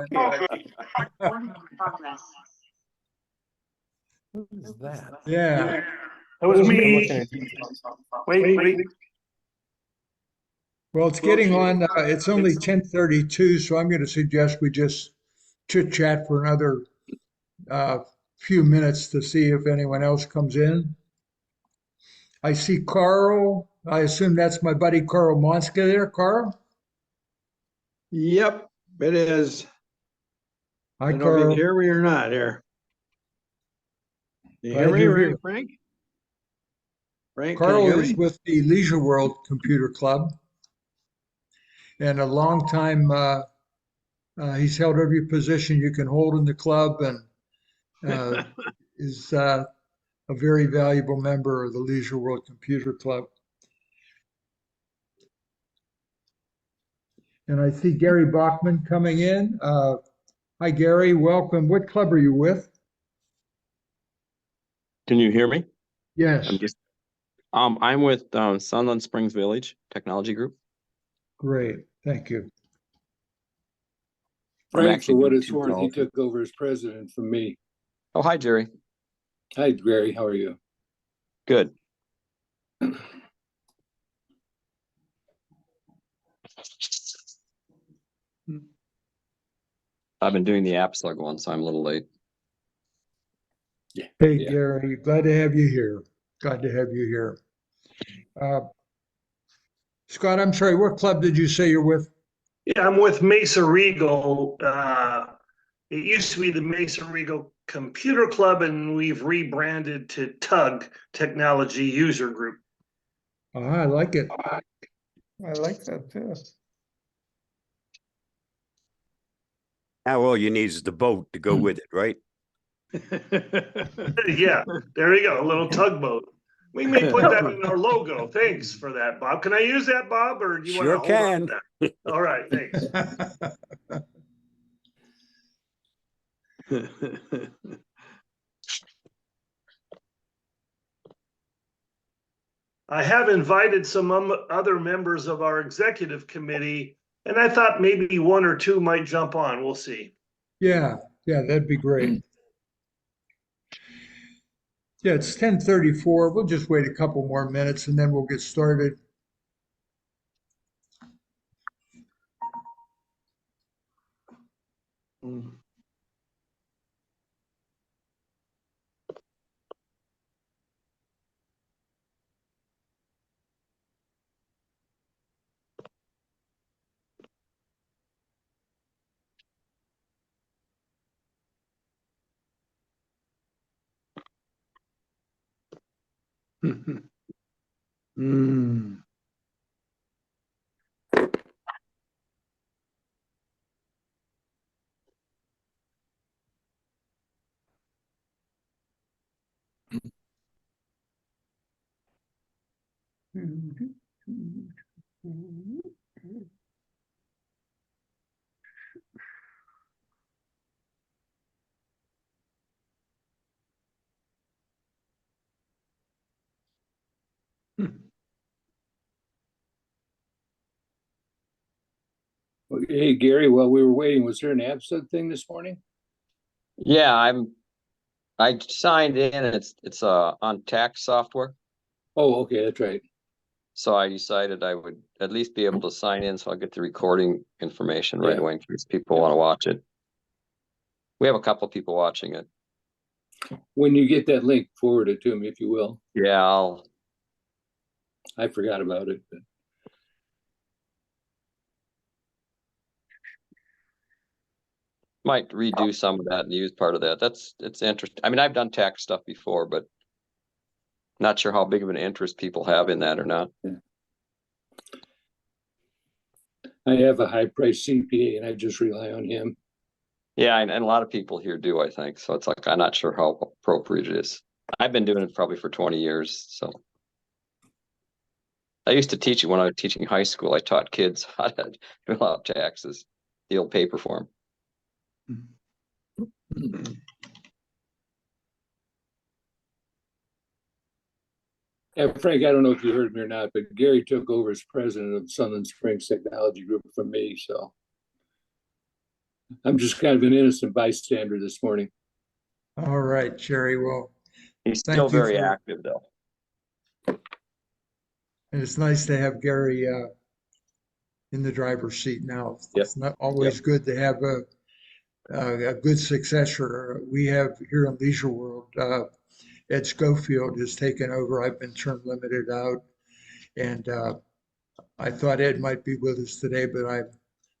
What is that? Yeah. That was me. Wait. Well, it's getting on. It's only 10:32, so I'm going to suggest we just chit chat for another few minutes to see if anyone else comes in. I see Carl. I assume that's my buddy Carl Monska there. Carl? Yep, it is. Hi, I don't know if you Carl. can hear me or not here. You hear Glad me, you're right, here. Frank? Frank, can you Carl hear is me? with the Leisure World Computer Club and a long time. He's held every position you can hold in the club and is a very valuable member of the Leisure World Computer Club. And I see Gary Bachman coming in. Hi, Gary. Welcome. What club are you with? Can you hear me? Yes. I'm with Sunland Springs Village Technology Group. Great. Thank you. Frank, for what doing it's two worth, he calls. took over as president from me. Oh, hi, Jerry. Hi, Gary. How are you? Good. I've been doing the app slug one, so I'm a little late. Hey, Yeah. Gary. Glad to have you here. Glad to have you here. Scott, I'm sorry. What club did you say you're with? Yeah, I'm with Mesa Regal. It used to be the Mesa Regal Computer Club, and we've rebranded to TUG Technology User Group. Oh, I like it. I like that too. Now all you need is the boat to go with it, right? Yeah, there you go, a little tugboat. We may put that in our logo. Thanks for that, Bob. Can I use that, Bob, or do you want to Sure hold on can. to that? All right, thanks. I have invited some other members of our executive committee, and I thought maybe one or two might jump on. We'll see. Yeah, that'd be great. Yeah, it's 10:34. We'll just wait a couple more minutes and then we'll get started. Hmm. Hey, Gary, while we were waiting, was there an absent thing this morning? Yeah, I signed in, and it's on tax software. Oh, okay, that's right. So I decided I would at least be able to sign in, so I'll get the recording information right Yeah. away in case people want to watch it. We have a couple people watching it. When you get that link, forward it to me if you will. Yeah, I forgot about it. But might redo some of that and use part of that. It's interesting. I mean, I've done tax stuff before, but not sure how big of an interest people have in that or not. I have a high-priced CPA, and I just rely on him. Yeah, and a lot of people here do, I think. So it's like, I'm not sure how appropriate it is. I've been doing it probably for 20 years. So I used to teach it when I was teaching high school. I taught kids how to fill out taxes, the old paper form. And Frank, I don't know if you heard me or not, but Gary took over as president of Sunland Springs Technology Group from me. So I'm just kind of an innocent bystander this morning. All right, Jerry. Well, He's Thank still you very for- active though. and it's nice to have Gary in the driver's seat now. Yep. It's not always good to have a good successor. We have here in Leisure World, Ed Schofield has taken over. I've been term limited out, and I thought Ed might be with us today, but I'm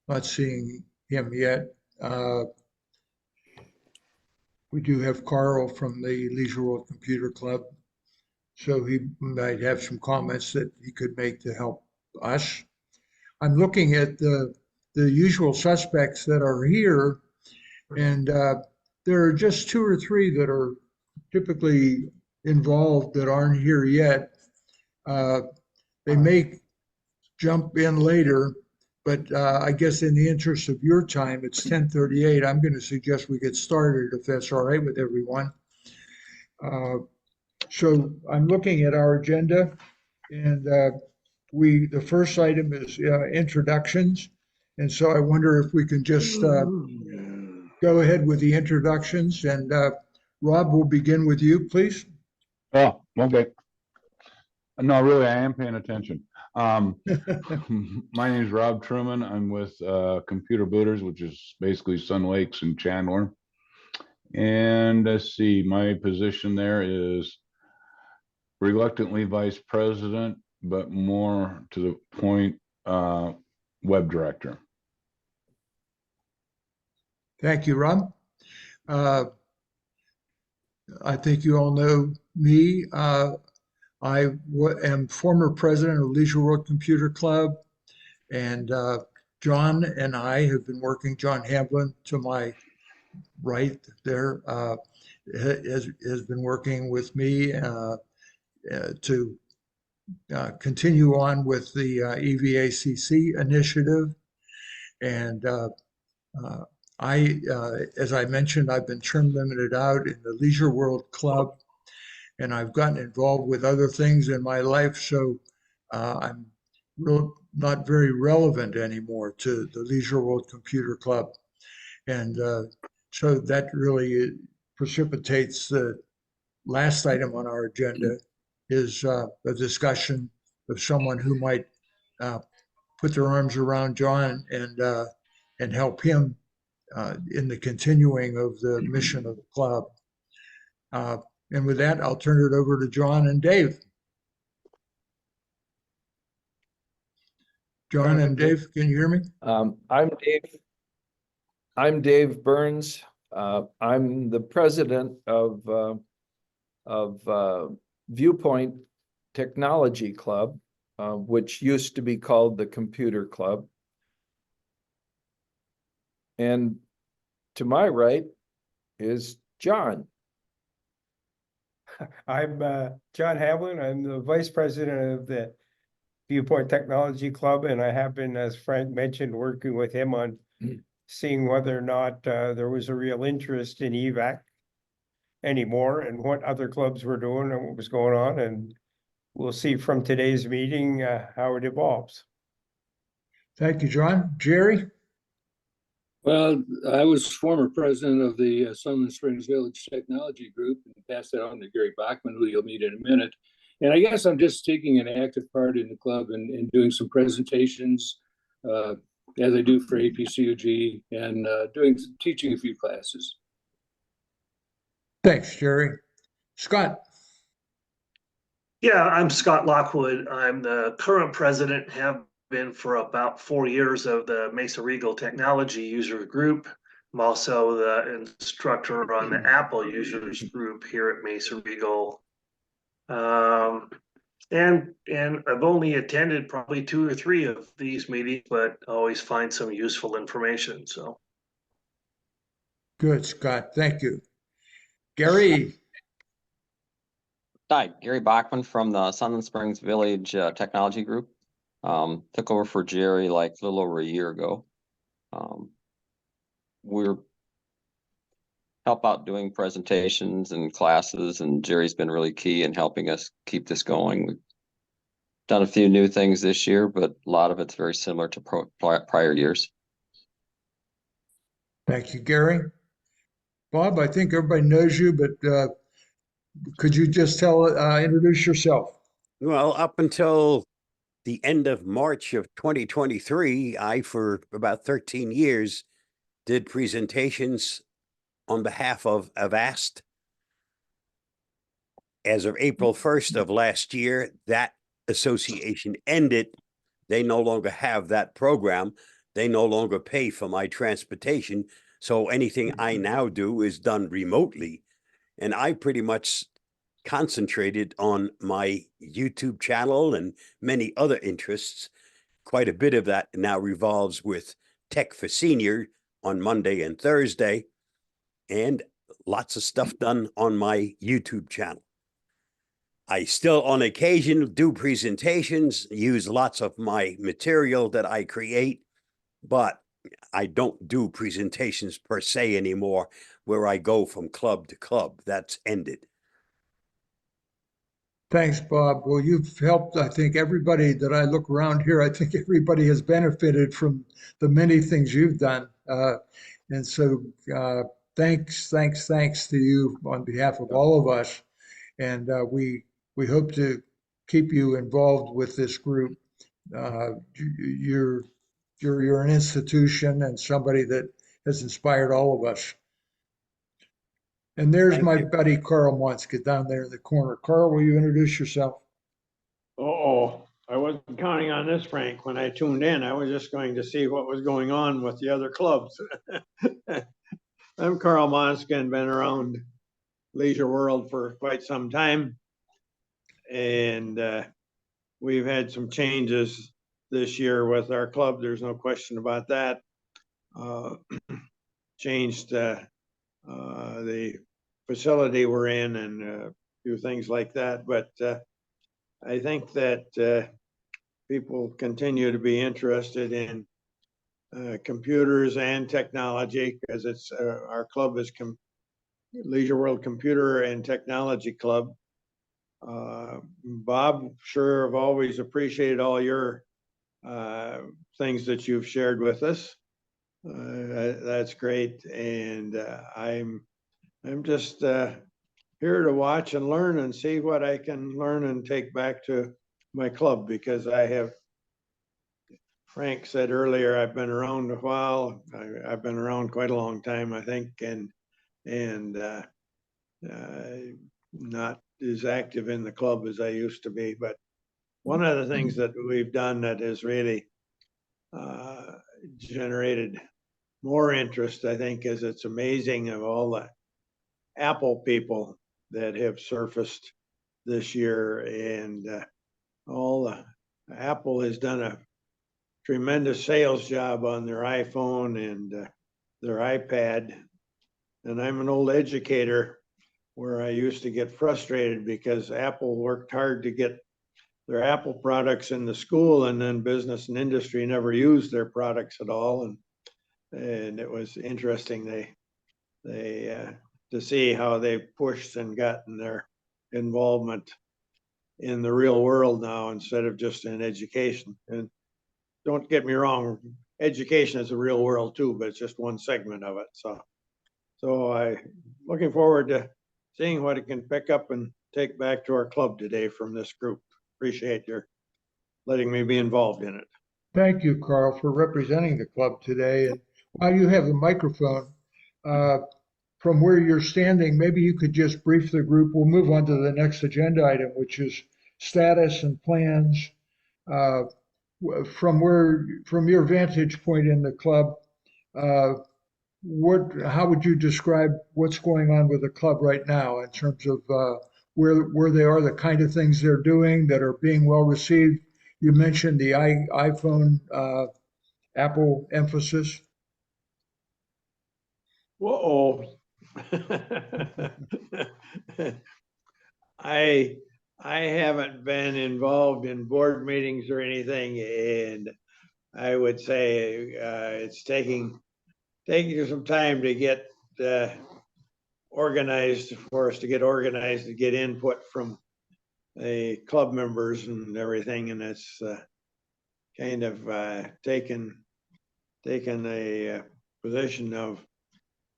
not seeing him yet. We do have Carl from the Leisure World Computer Club, so he might have some comments that he could make to help us. I'm looking at the usual suspects that are here, and there are just 2 or 3 that are typically involved that aren't here yet. They may jump in later, but I guess in the interest of your time, it's 10:38. I'm going to suggest we get started if that's all right with everyone. So I'm looking at our agenda, and the first item is introductions. And so I wonder if we can just go ahead with the introductions, and Rob, we'll begin with you, please. Oh, okay. No, really, I am paying attention. My name is Rob Truman. I'm with Computer Booters, which is basically Sun Lakes and Chandler. And let's see, my position there is reluctantly vice president, but more to the point, web director. Thank you, Rob. I think you all know me. I am former president of Leisure World Computer Club, and John and I have been working, John Hamblin to my right there, has been working with me to continue on with the EVACC initiative. And as I mentioned, I've been term limited out in the Leisure World Club, and I've gotten involved with other things in my life, so I'm not very relevant anymore to the Leisure World Computer Club. And so that really precipitates the last item on our agenda is a discussion of someone who might put their arms around John and help him in the continuing of the mission of the club. And with that, I'll turn it over to John and Dave. John and Dave, can you hear me? I'm Dave Burns. I'm the president of Viewpoint Technology Club, which used to be called the Computer Club. And to my right is John. I'm John Hamlin. I'm the vice president of the Viewpoint Technology Club, and I have been, as Frank mentioned, working with him on seeing whether or not there was a real interest in EVACC anymore and what other clubs were doing and what was going on. And we'll see from today's meeting how it evolves. Thank you, John. Jerry? Well, I was former president of the Sunland Springs Village Technology Group and passed that on to Gary Bachman, who you'll meet in a minute. And I guess I'm just taking an active part in the club and doing some presentations as I do for APCUG and teaching a few classes. Thanks, Jerry. Scott? Yeah, I'm Scott Lockwood. I'm the current president, have been for about 4 years of the Mesa Regal Technology User Group. I'm also the instructor on the Apple Users Group here at Mesa Regal. And I've only attended probably 2 or 3 of these meetings, but always find some useful information. So Good, Scott. Thank you. Gary? Hi, Gary Bachman from the Sunland Springs Village Technology Group. Took over for Jerry like a little over a year ago. We're help out doing presentations and classes, and Jerry's been really key in helping us keep this going. We've done a few new things this year, but a lot of it's very similar to prior years. Thank you, Gary. Bob, I think everybody knows you, but could you just introduce yourself? Well, up until the end of March of 2023, I, for about 13 years, did presentations on behalf of EVACC. As of April 1st of last year, that association ended. They no longer have that program. They no longer pay for my transportation. So anything I now do is done remotely. And I pretty much concentrated on my YouTube channel and many other interests. Quite a bit of that now revolves with Tech for Senior on Monday and Thursday, and lots of stuff done on my YouTube channel. I still on occasion do presentations, use lots of my material that I create, but I don't do presentations per se anymore where I go from club to club. That's ended. Thanks, Bob. Well, you've helped, I think, everybody that I look around here. I think everybody has benefited from the many things you've done. And so thanks to you on behalf of all of us. And we hope to keep you involved with this group. You're an institution and somebody that has inspired all of us. And there's Thank my you. buddy Carl Monska down there in the corner. Carl, will you introduce yourself? Uh-oh, I wasn't counting on this, Frank. When I tuned in, I was just going to see what was going on with the other clubs. I'm Carl Monskin, been around Leisure World for quite some time. And we've had some changes this year with our club. There's no question about that. Changed the facility we're in and a few things like that. But I think that people continue to be interested in computers and technology, because it's our club is Leisure World Computer and Technology Club. Bob, sure, I've always appreciated all your things that you've shared with us. That's great, and I'm just here to watch and learn and see what I can learn and take back to my club, because I have, Frank said earlier, I've been around a while. I've been around quite a long time, I think, and not as active in the club as I used to be. But one of the things that we've done that has really generated more interest, I think, is it's amazing of all the Apple people that have surfaced this year, and all the Apple has done a tremendous sales job on their iPhone and their iPad. And I'm an old educator where I used to get frustrated because Apple worked hard to get their Apple products in the school, and then business and industry never used their products at all. And it was interesting they to see how they pushed and gotten their involvement in the real world now instead of just in education. And don't get me wrong, education is the real world too, but it's just one segment of it. So I looking forward to seeing what it can pick up and take back to our club today from this group. Appreciate your letting me be involved in it. Thank you, Carl, for representing the club today. And while you have the microphone, from where you're standing, maybe you could just brief the group. We'll move on to the next agenda item, which is status and plans. From your vantage point in the club, how would you describe what's going on with the club right now in terms of where they are, the kind of things they're doing that are being well received? You mentioned the iPhone Apple emphasis. Whoa. I haven't been involved in board meetings or anything, and I would say it's taking some time to get organized for us to get organized, to get input from the club members and everything, and it's kind of taken a position of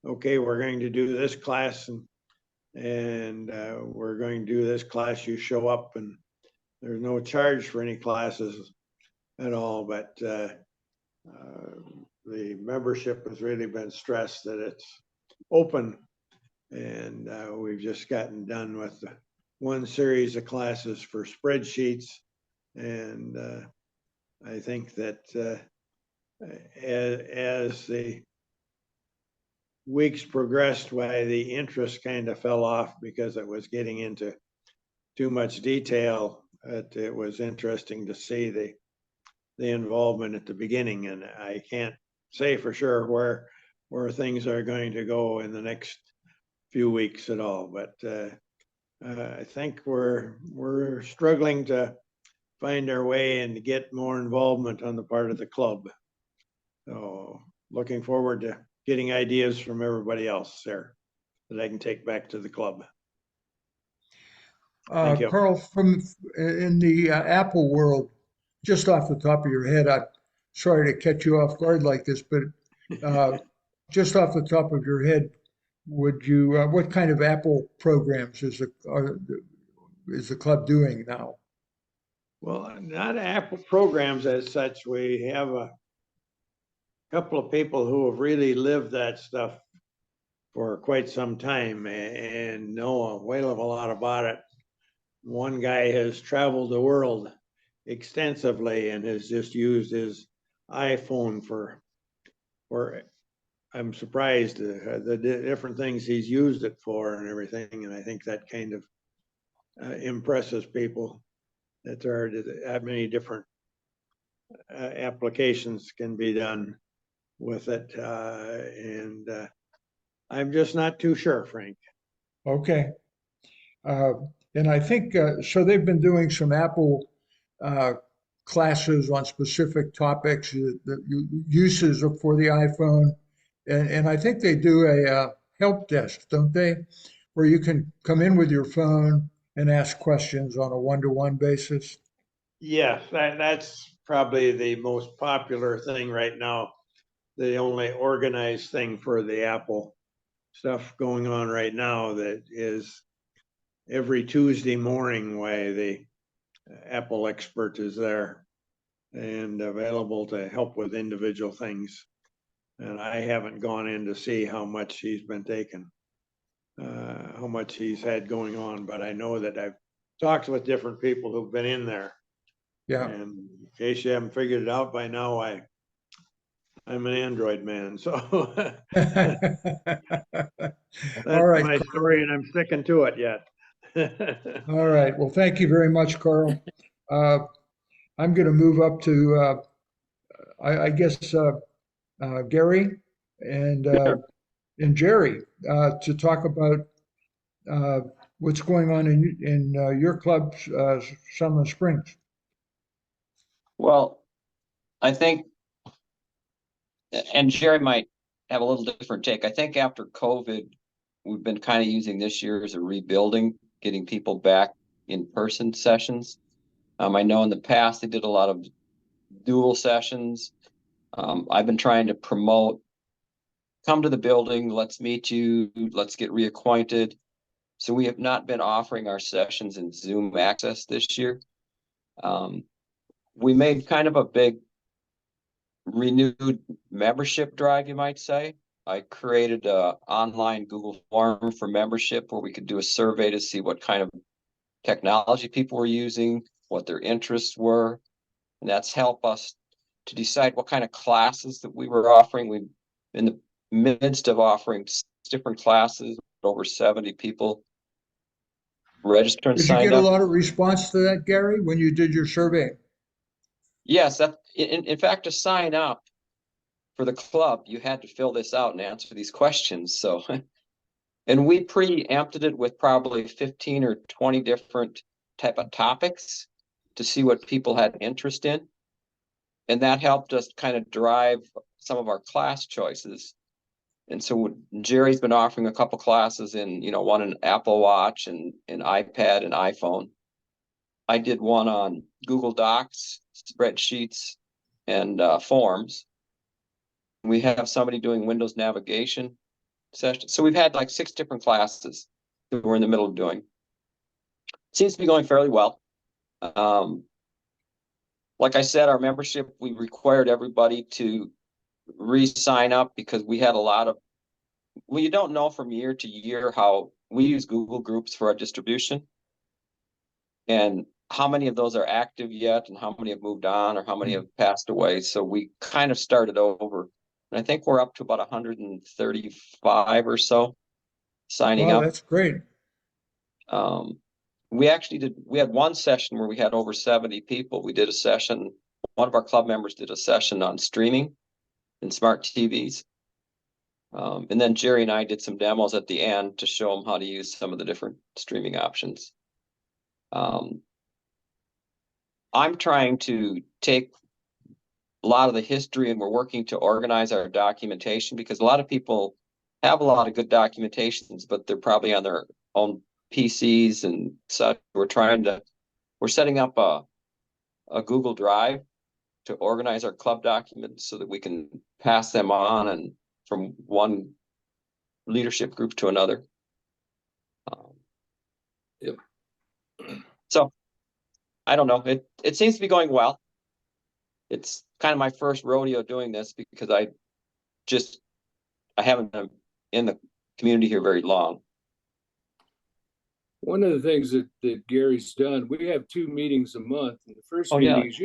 okay, we're going to do this class and we're going to do this class, you show up, and there's no charge for any classes at all, but the membership has really been stressed that it's open. And we've just gotten done with one series of classes for spreadsheets. And I think that as the weeks progressed, why the interest kind of fell off because it was getting into too much detail. It was interesting to see the involvement at the beginning, and I can't say for sure where things are going to go in the next few weeks at all. But I think we're struggling to find our way and to get more involvement on the part of the club. So looking forward to getting ideas from everybody else there that I can take back to the club. Thank you. Carl, from in the Apple world, just off the top of your head, I'm sorry to catch you off guard like this, but just off the top of your head, would you what kind of Apple programs is the club doing now? Well, not Apple programs as such. We have a couple of people who have really lived that stuff for quite some time and know a whale of a lot about it. One guy has traveled the world extensively and has just used his iPhone for I'm surprised the different things he's used it for and everything. And I think that kind of impresses people that there are that many different applications can be done with it. And I'm just not too sure, Frank. Okay. And I think so. They've been doing some Apple classes on specific topics, the uses for the iPhone, and I think they do a help desk, don't they, where you can come in with your phone and ask questions on a one-to-one basis. Yes, that's probably the most popular thing right now. The only organized thing for the Apple stuff going on right now that is every Tuesday morning why the Apple expert is there and available to help with individual things. And I haven't gone in to see how much he's been taking, how much he's had going on, but I know that I've talked with different people who've been in there. Yeah. And in case you haven't figured it out by now, I'm an Android man, so that's All right, my story, and I'm sticking to it yet. all right. Well, thank you very much, Carl. I'm going to move up to, I guess, Gary and Jerry to talk about what's going on in your club, Summer Springs. Well, I think, and Jerry might have a little different take. I think after COVID, we've been kind of using this year as a rebuilding, getting people back in person sessions. I know in the past they did a lot of dual sessions. I've been trying to promote, come to the building, let's meet you, let's get reacquainted. So we have not been offering our sessions in Zoom access this year. We made kind of a big renewed membership drive, you might say. I created an online Google form for membership where we could do a survey to see what kind of technology people were using, what their interests were. And that's helped us to decide what kind of classes that we were offering. We, in the midst of offering different classes, over 70 people registered and Did you signed get a up. lot of response to that, Gary, when you did your survey? Yes, that in fact, to sign up for the club, you had to fill this out and answer these questions. So, and we preempted it with probably 15 or 20 different type of topics to see what people had interest in. And that helped us kind of drive some of our class choices. And so Jerry's been offering a couple classes in, one in Apple Watch and an iPad and iPhone. I did one on Google Docs, spreadsheets, and forms. We have somebody doing Windows navigation. sessions. So we've had like 6 different classes that we're in the middle of doing. Seems to be going fairly well. Like I said, our membership, we required everybody to re-sign up because we had a lot of, well, you don't know from year to year how we use Google Groups for our distribution. And how many of those are active yet and how many have moved on or how many have passed away. So we kind of started over. And I think we're up to about 135 or so signing Wow, up. that's great. We had one session where we had over 70 people. We did a session, one of our club members did a session on streaming and smart TVs. And then Jerry and I did some demos at the end to show them how to use some of the different streaming options. I'm trying to take a lot of the history and we're working to organize our documentation because a lot of people have a lot of good documentations, but they're probably on their own PCs and such. We're setting up a Google Drive to organize our club documents so that we can pass them on and from one leadership group to another. Yep. So I don't know. It seems to be going well. It's kind of my first rodeo doing this because I haven't been in the community here very long. One of the things that Gary's done, we have 2 meetings a month, and the first Oh, yeah, meeting is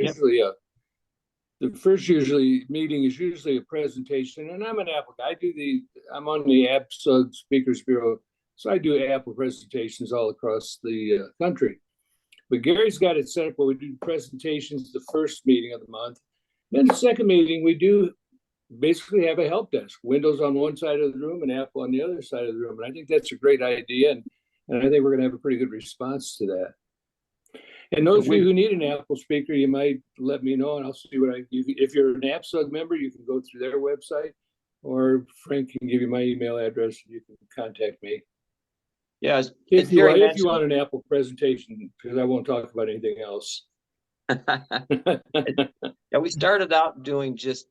usually meeting is usually a presentation, and I'm an Apple guy. I'm on the AppSug Speakers Bureau, so I do Apple presentations all across the country. But Gary's got it set up where we do presentations the first meeting of the month. Then the second meeting, we do basically have a help desk, Windows on one side of the room and Apple on the other side of the room. And I think that's a great idea. And I think we're going to have a pretty good response to that. And those of you who need an Apple speaker, you might let me know and I'll see if you're an AppSug member, you can go through their website or Frank can give you my email address and you can contact me. Yeah. If you want an Apple presentation, because I won't talk about anything else. Yeah, we started out doing just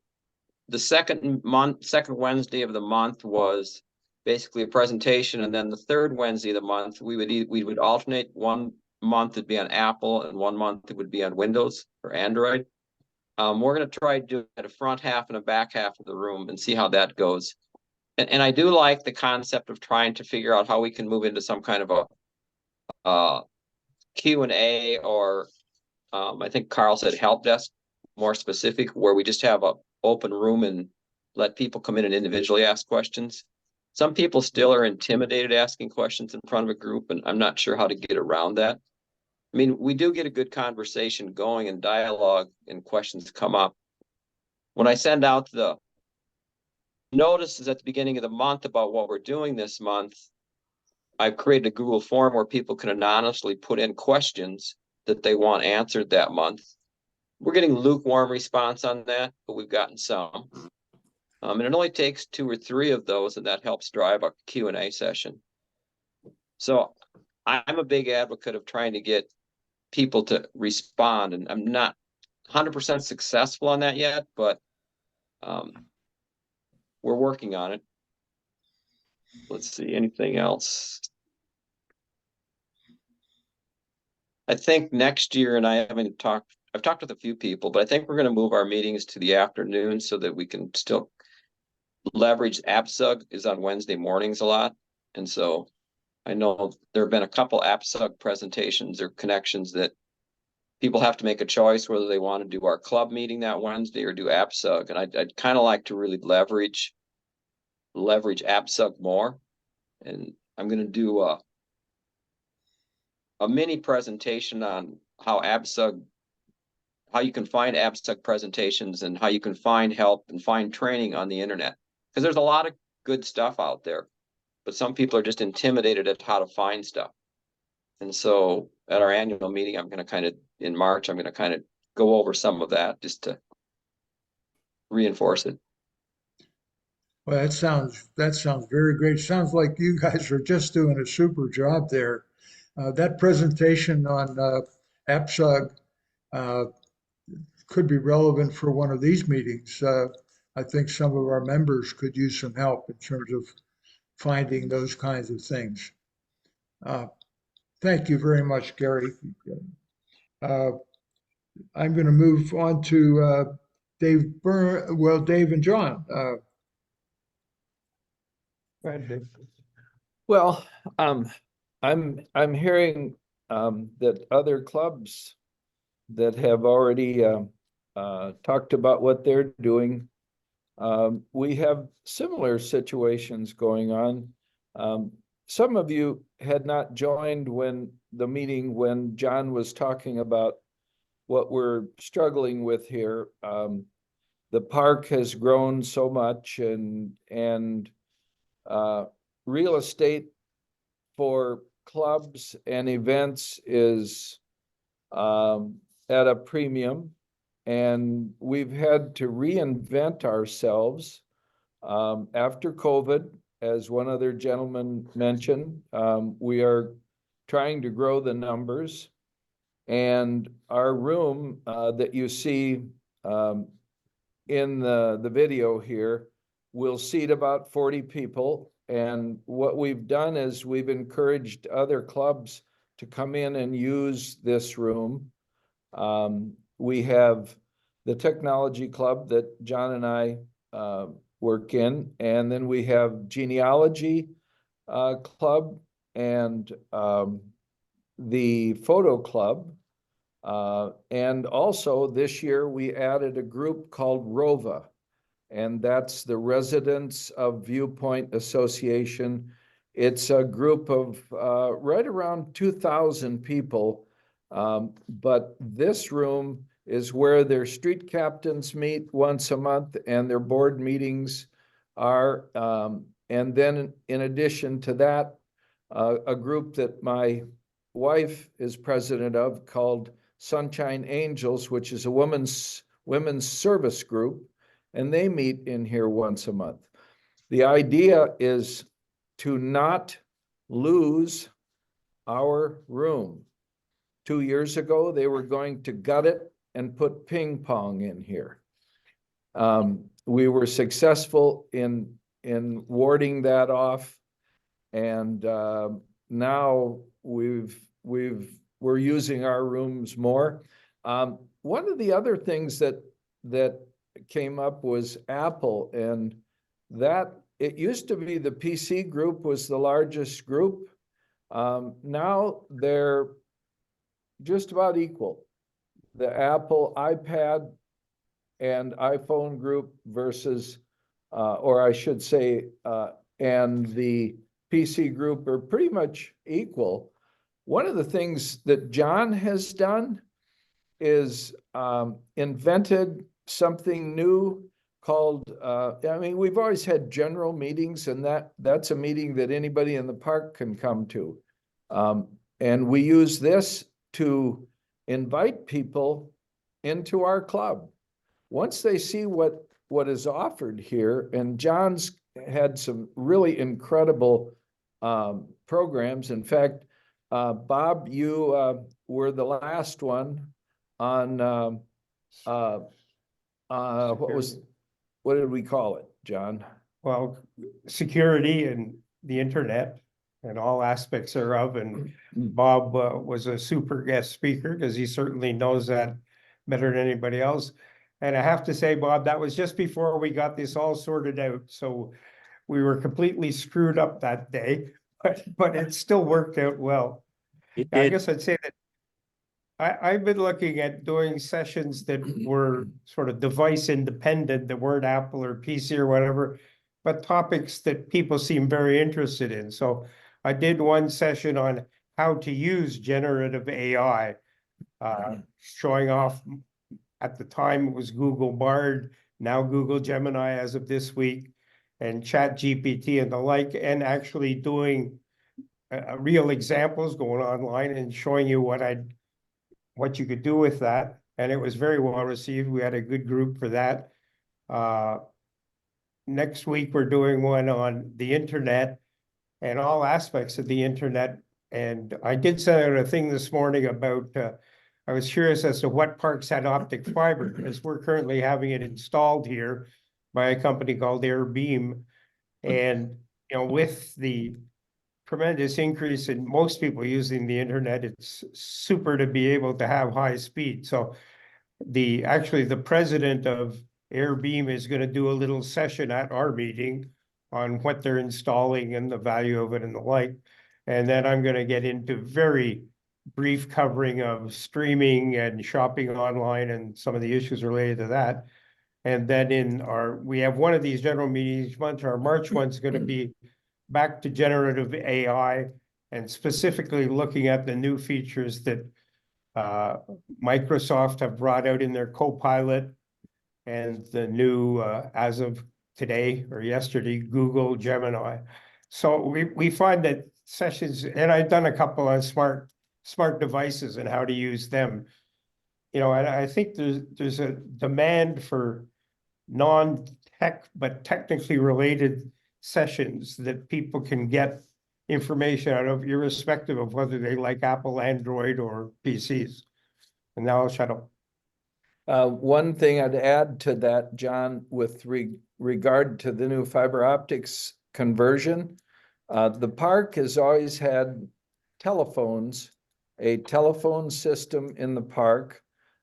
the second Wednesday of the month was basically a presentation, and then the third Wednesday of the month we would alternate. One month it'd be on Apple, and one month it would be on Windows or Android. We're going to try to do a front half and a back half of the room and see how that goes. And I do like the concept of trying to figure out how we can move into some kind of a Q&A or I think Carl said help desk, more specific, where we just have a open room and let people come in and individually ask questions. Some people still are intimidated asking questions in front of a group, and I'm not sure how to get around that. I mean, we do get a good conversation going and dialogue and questions come up. When I send out the notices at the beginning of the month about what we're doing this month, I've created a Google form where people can anonymously put in questions that they want answered that month. We're getting lukewarm response on that, but we've gotten some. And it only takes 2 or 3 of those, and that helps drive a Q&A session. So I'm a big advocate of trying to get people to respond, and I'm not 100% successful on that yet, but we're working on it. Let's see, anything else? I think next year, and I've talked with a few people, but I think we're going to move our meetings to the afternoon so that we can still leverage AppSug is on Wednesday mornings a lot. And so I know there have been a couple AppSug presentations or connections that people have to make a choice whether they want to do our club meeting that Wednesday or do AppSug. And I'd kind of like to really leverage AppSug more. And I'm going to do a mini presentation on how you can find AppSug presentations and how you can find help and find training on the internet. Because there's a lot of good stuff out there, but some people are just intimidated at how to find stuff. And so at our annual meeting, in March, I'm going to kind of go over some of that just to reinforce it. Well, that sounds very great. Sounds like you guys are just doing a super job there. That presentation on AppSug could be relevant for one of these meetings. I think some of our members could use some help in terms of finding those kinds of things. Thank you very much, Gary. I'm going to move on to Dave and John. Go ahead, Dave. Well, I'm hearing that other clubs that have already talked about what they're doing. We have similar situations going on. Some of you had not joined the meeting when John was talking about what we're struggling with here. The park has grown so much, and real estate for clubs and events is at a premium, and we've had to reinvent ourselves after COVID. As one other gentleman mentioned, we are trying to grow the numbers, and our room that you see in the video here will seat about 40 people. And what we've done is we've encouraged other clubs to come in and use this room. We have the technology club that John and I work in, and then we have genealogy club and the photo club. And also this year we added a group called ROVA, and that's the Residents of Viewpoint Association. It's a group of right around 2,000 people, but this room is where their street captains meet once a month and their board meetings are. And then in addition to that, a group that my wife is president of called Sunshine Angels, which is a women's service group, and they meet in here once a month. The idea is to not lose our room. 2 years ago, they were going to gut it and put ping pong in here. We were successful in warding that off, and now we're using our rooms more. One of the other things that came up was Apple, and that it used to be the PC group was the largest group. Now they're just about equal. The Apple iPad and iPhone group versus, or I should say, and the PC group are pretty much equal. One of the things that John has done is invented something new called, I mean, we've always had general meetings, and that's a meeting that anybody in the park can come to. And we use this to invite people into our club. Once they see what is offered here, and John's had some really incredible programs. In fact, Bob, you were the last one on what did we call it, John? Well, security and the internet and all aspects thereof. And Bob was a super guest speaker because he certainly knows that better than anybody else. And I have to say, Bob, that was just before we got this all sorted out. So we were completely screwed up that day, but it still worked out well. I guess I'd say that I've been looking at doing sessions that were sort of device independent, that weren't Apple or PC or whatever, but topics that people seem very interested in. So I did one session on how to use generative AI, showing off, at the time it was Google Bard, now Google Gemini as of this week, and ChatGPT and the like, and actually doing real examples, going online and showing you what you could do with that. And it was very well received. We had a good group for that. Next week, we're doing one on the internet and all aspects of the internet. And I did send out a thing this morning about, I was curious as to what parks had optic fiber, because we're currently having it installed here by a company called AirBeam. And with the tremendous increase in most people using the internet, it's super to be able to have high speed. So actually the president of AirBeam is going to do a little session at our meeting on what they're installing and the value of it and the like. And then I'm going to get into very brief covering of streaming and shopping online and some of the issues related to that. And then we have one of these general meetings each month. Our March one's going to be back to generative AI and specifically looking at the new features that Microsoft have brought out in their Copilot and the new, as of today or yesterday, Google Gemini. So we find that sessions, and I've done a couple on smart devices and how to use them. And I think there's a demand for non-tech but technically related sessions that people can get information out of, irrespective of whether they like Apple, Android, or PCs. And now I'll shut up. One thing I'd add to that, John, with regard to the new fiber optics conversion, the park has always had telephones, a telephone system in the park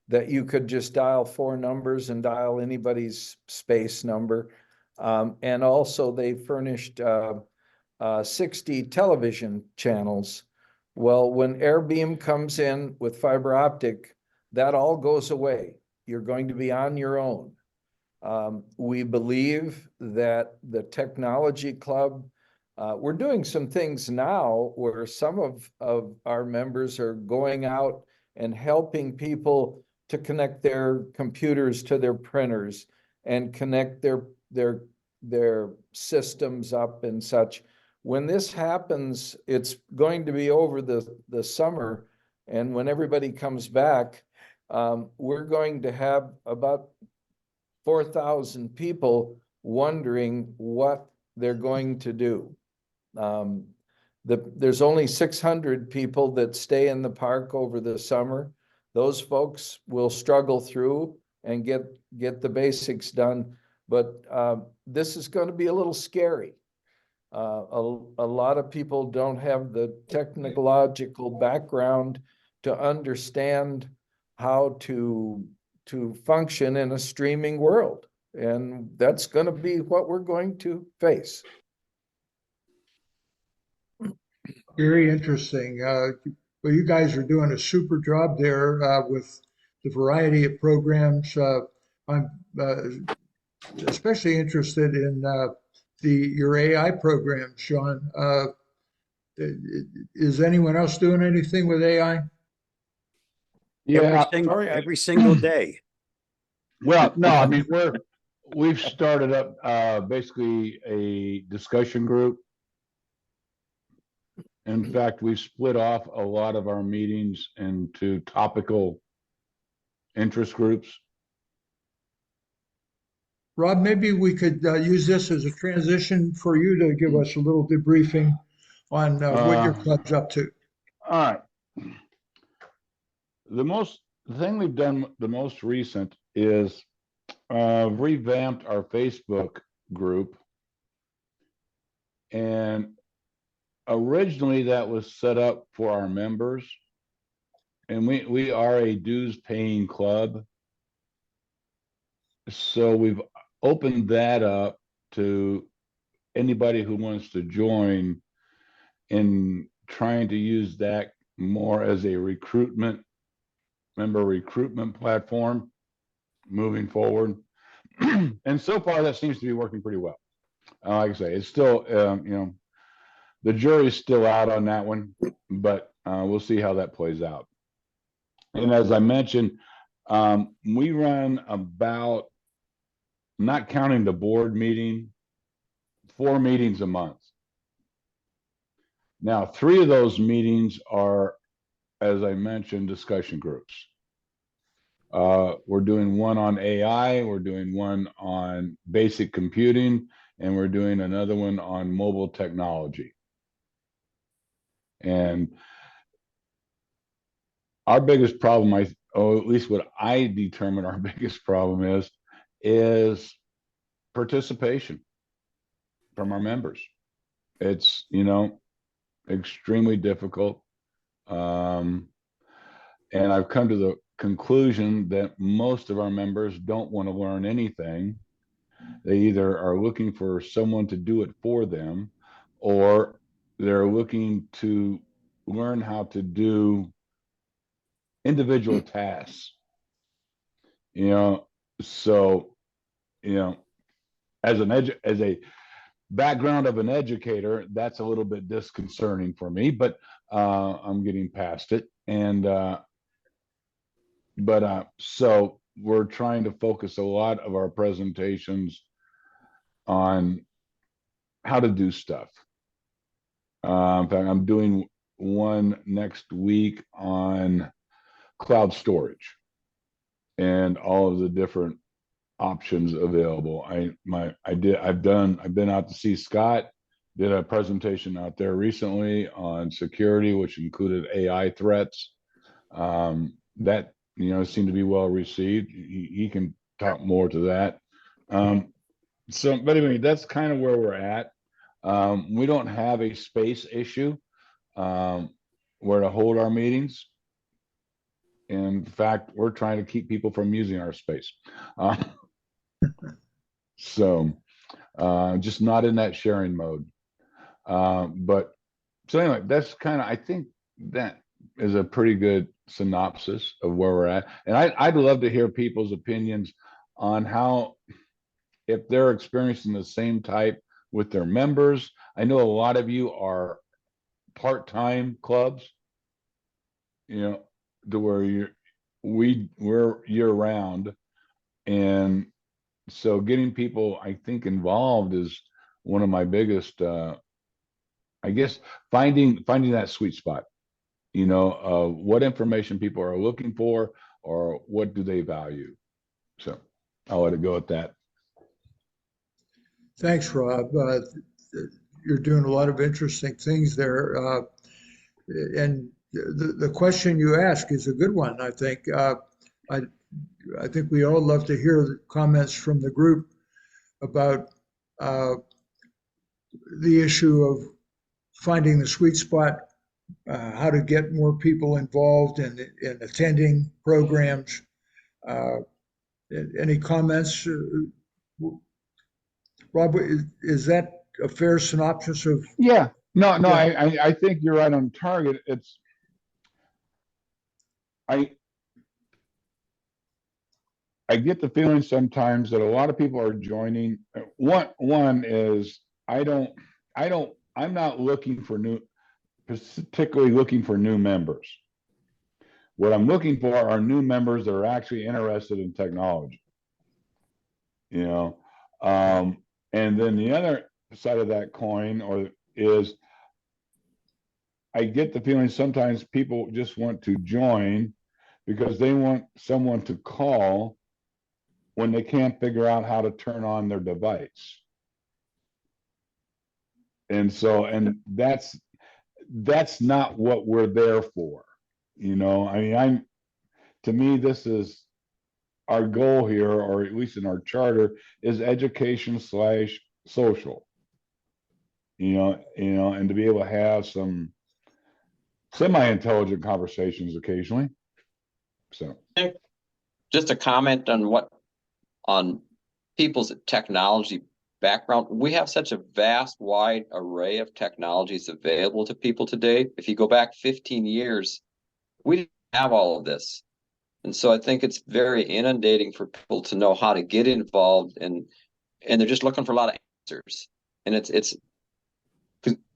that you could just dial 4 numbers and dial anybody's space number. And also they furnished 60 television channels. Well, when AirBeam comes in with fiber optic, that all goes away. You're going to be on your own. We believe that the technology club, we're doing some things now where some of our members are going out and helping people to connect their computers to their printers and connect their systems up and such. When this happens, it's going to be over the summer, and when everybody comes back, we're going to have about 4,000 people wondering what they're going to do. There's only 600 people that stay in the park over the summer. Those folks will struggle through and get the basics done, but this is going to be a little scary. A lot of people don't have the technological background to understand how to function in a streaming world. And that's going to be what we're going to face. Very interesting. Well, you guys are doing a super job there with the variety of programs. I'm especially interested in your AI program, Sean. Is anyone else doing anything with AI? Yeah, Every single day. well, no, I mean, we've started up basically a discussion group. In fact, we've split off a lot of our meetings into topical interest groups. Rob, maybe we could use this as a transition for you to give us a little debriefing on what your club's up to. All right. The thing we've done the most recent is revamped our Facebook group. And originally that was set up for our members. And we are a dues paying club. So we've opened that up to anybody who wants to join in trying to use that more as a member recruitment platform moving forward. And so far that seems to be working pretty well. Like I say, it's still, the jury's still out on that one, but we'll see how that plays out. And as I mentioned, we run about, not counting the board meeting, 4 meetings a month. Now, 3 of those meetings are, as I mentioned, discussion groups. We're doing one on AI, we're doing one on basic computing, and we're doing another one on mobile technology. And our biggest problem, or at least what I determine our biggest problem is participation from our members. It's, extremely difficult. And I've come to the conclusion that most of our members don't want to learn anything. They either are looking for someone to do it for them, or they're looking to learn how to do individual tasks. So, as a background of an educator, that's a little bit disconcerting for me, but I'm getting past it. And so we're trying to focus a lot of our presentations on how to do stuff. In fact, I'm doing one next week on cloud storage and all of the different options available. I've been out to see Scott, did a presentation out there recently on security, which included AI threats. That, seemed to be well received. He can talk more to that. But anyway, that's kind of where we're at. We don't have a space issue where to hold our meetings. In fact, we're trying to keep people from using our space. Just not in that sharing mode. So anyway, that's I think that is a pretty good synopsis of where we're at. And I'd love to hear people's opinions on how, if they're experiencing the same type with their members. I know a lot of you are part-time clubs, to where we're year-round. And so getting people, I think, involved is one of my biggest, I guess, finding that sweet spot, what information people are looking for or what do they value. So I'll let it go at that. Thanks, Rob. You're doing a lot of interesting things there. And the question you ask is a good one, I think. I think we all love to hear the comments from the group about the issue of finding the sweet spot, how to get more people involved in attending programs. Any comments? Rob, is that a fair synopsis of? Yeah, no, Yeah. I think you're right on target. I get the feeling sometimes that a lot of people are joining. One is I'm not looking for particularly looking for new members. What I'm looking for are new members that are actually interested in technology. And then the other side of that coin is I get the feeling sometimes people just want to join because they want someone to call when they can't figure out how to turn on their device. And that's not what we're there for. To me, this is our goal here, or at least in our charter, is education/social. And to be able to have some semi-intelligent conversations occasionally. So Just a comment on people's technology background. We have such a vast, wide array of technologies available to people today. If you go back 15 years, we didn't have all of this. And so I think it's very inundating for people to know how to get involved, and they're just looking for a lot of answers. And it's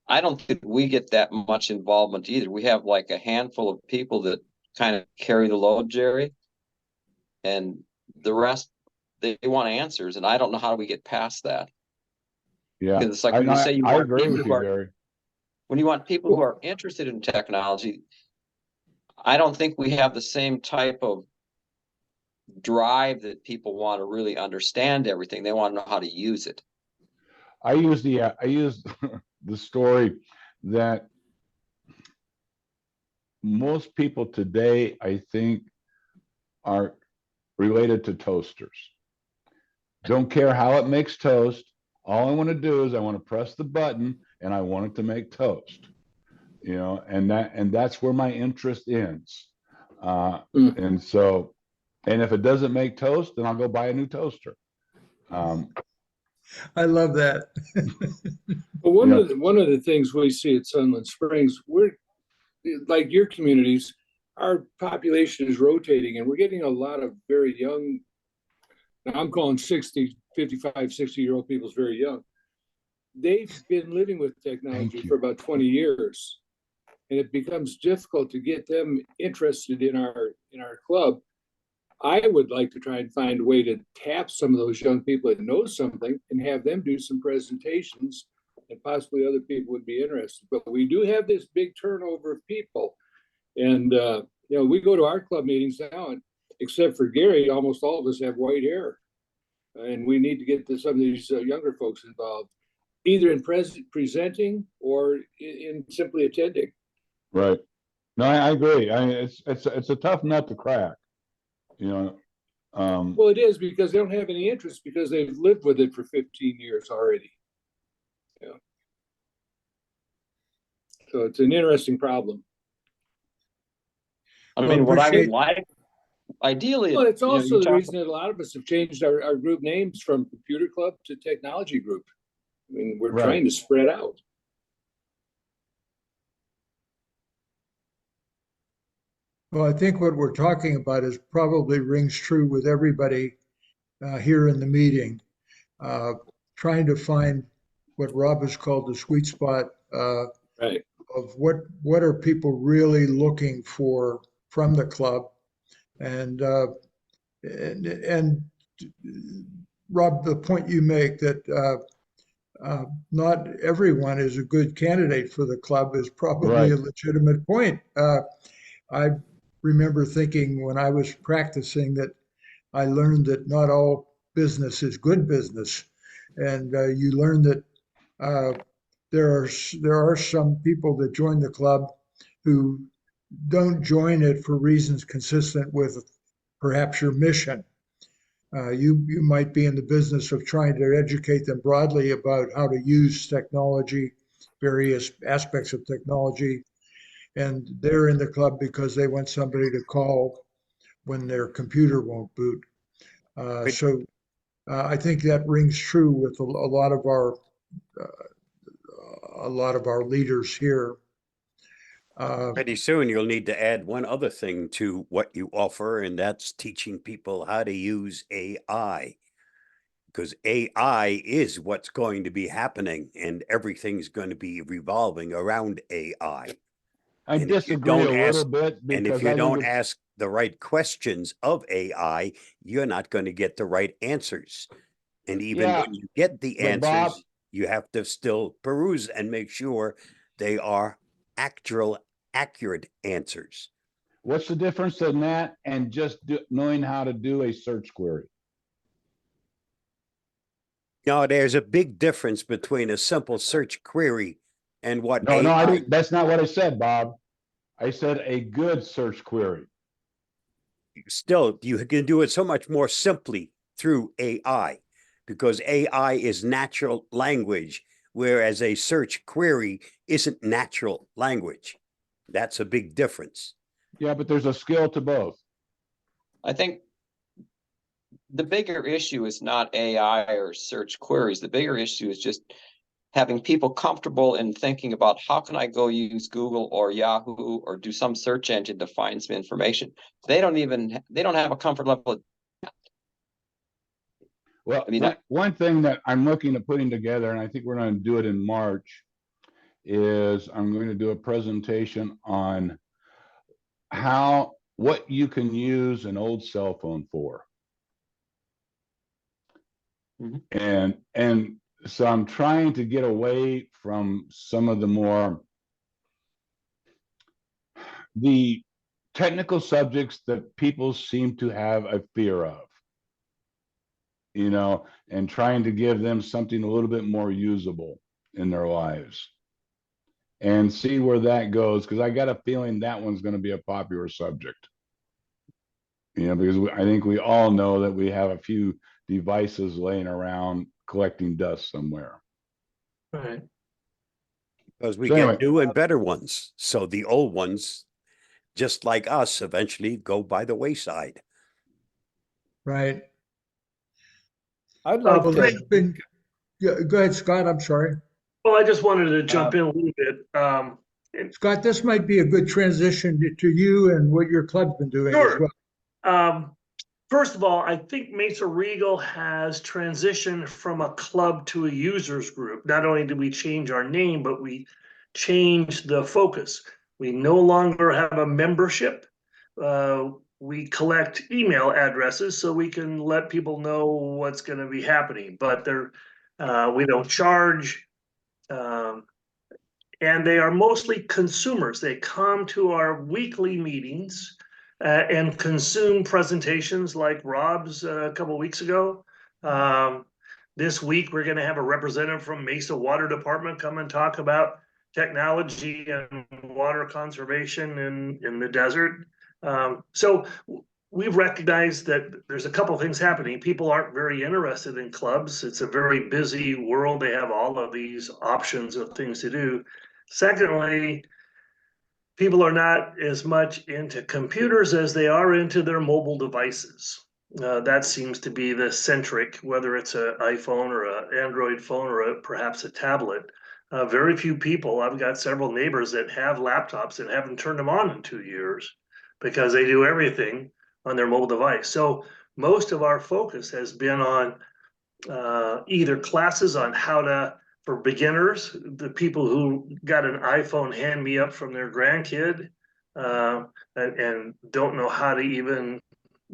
I don't think we get that much involvement either. We have like a handful of people that kind of carry the load, Jerry, and the rest, they want answers, and I don't know how we get past that. Yeah, Because it's like when you say you I want agree people with who you, are, Gary. when you want people who are interested in technology, I don't think we have the same type of drive that people want to really understand everything. They want to know how to use it. I use the story that most people today, I think, are related to toasters. Don't care how it makes toast. All I want to do is I want to press the button and I want it to make toast. And that's where my interest ends. And so, and if it doesn't make toast, then I'll go buy a new toaster. I love that. But one of the things we see at Sunland Springs, we're like your communities, our population is rotating and we're getting a lot of very young, I'm calling 60, 55, 60-year-old people very young. They've been living with technology for about 20 years. And it becomes difficult to get them interested in our club. I would like to try and find a way to tap some of those young people that know something and have them do some presentations, and possibly other people would be interested. But we do have this big turnover of people. And, we go to our club meetings now, and except for Gary, almost all of us have white hair. And we need to get some of these younger folks involved, either in presenting or in simply attending. Right. No, I agree. I mean, it's a tough nut to crack, Well, it is because they don't have any interest because they've lived with it for 15 years already. Yeah. So it's an interesting problem. I Well, mean, what I would appreciate- like, ideally. Well, it's also the talk- reason that a lot of us have changed our group names from Computer Club to Technology Group. I mean, we're Right. trying to spread out. Well, I think what we're talking about is probably rings true with everybody here in the meeting. Trying to find what Rob has called the sweet spot Right. of what are people really looking for from the club, and Rob, the point you make that not everyone is a good candidate for the club is probably Right. a legitimate point. I remember thinking when I was practicing that I learned that not all business is good business, and you learn that there are some people that join the club who don't join it for reasons consistent with perhaps your mission. You might be in the business of trying to educate them broadly about how to use technology, various aspects of technology, and they're in the club because they want somebody to call when their computer won't boot. So I think that rings true with a lot of our leaders here. Pretty soon you'll need to add one other thing to what you offer, and that's teaching people how to use AI. Because AI is what's going to be happening, and everything's going to be revolving around AI. I And if you disagree don't a little ask- bit And because if you I think don't it's- ask the right questions of AI, you're not going to get the right answers. And even Yeah, when you get the but Bob- answers, you have to still peruse and make sure they are accurate answers. What's the difference in that and just knowing how to do a search query? No, there's a big difference between a simple search query and what No, AI. I didn't. That's not what I said, Bob. I said a good search query. Still, you can do it so much more simply through AI, because AI is natural language, whereas a search query isn't natural language. That's a big difference. Yeah, but there's a skill to both. I think the bigger issue is not AI or search queries. The bigger issue is just having people comfortable in thinking about how can I go use Google or Yahoo or do some search engine to find some information. They don't have a comfort level. Well, I mean, one thing that I'm looking at putting together, and I think we're going to do it in March, is I'm going to do a presentation on what you can use an old cell phone for. Mhm. And so I'm trying to get away from some of the technical subjects that people seem to have a fear of, and trying to give them something a little bit more usable in their lives and see where that goes. Because I got a feeling that one's going to be a popular subject, because I think we all know that we have a few devices laying around collecting dust somewhere. Right. Because we So get anyway. new and better ones. So the old ones, just like us, eventually go by the wayside. Right. I'd like Well, to, they've been, go ahead, Scott, I'm sorry. Well, I just wanted to jump in a little bit. Scott, this might be a good transition to you and what your club's been doing as Sure. well. First of all, I think Mesa Regal has transitioned from a club to a users group. Not only did we change our name, but we changed the focus. We no longer have a membership. We collect email addresses so we can let people know what's going to be happening, but we don't charge. And they are mostly consumers. They come to our weekly meetings and consume presentations like Rob's a couple of weeks ago. This week, we're going to have a representative from Mesa Water Department come and talk about technology and water conservation in the desert. So we've recognized that there's a couple of things happening. People aren't very interested in clubs. It's a very busy world. They have all of these options of things to do. Secondly, people are not as much into computers as they are into their mobile devices. That seems to be the centric, whether it's an iPhone or an Android phone or perhaps a tablet. Very few people, I've got several neighbors that have laptops and haven't turned them on in 2 years because they do everything on their mobile device. So most of our focus has been on either classes on how to, for beginners, the people who got an iPhone hand me up from their grandkid and don't know how to even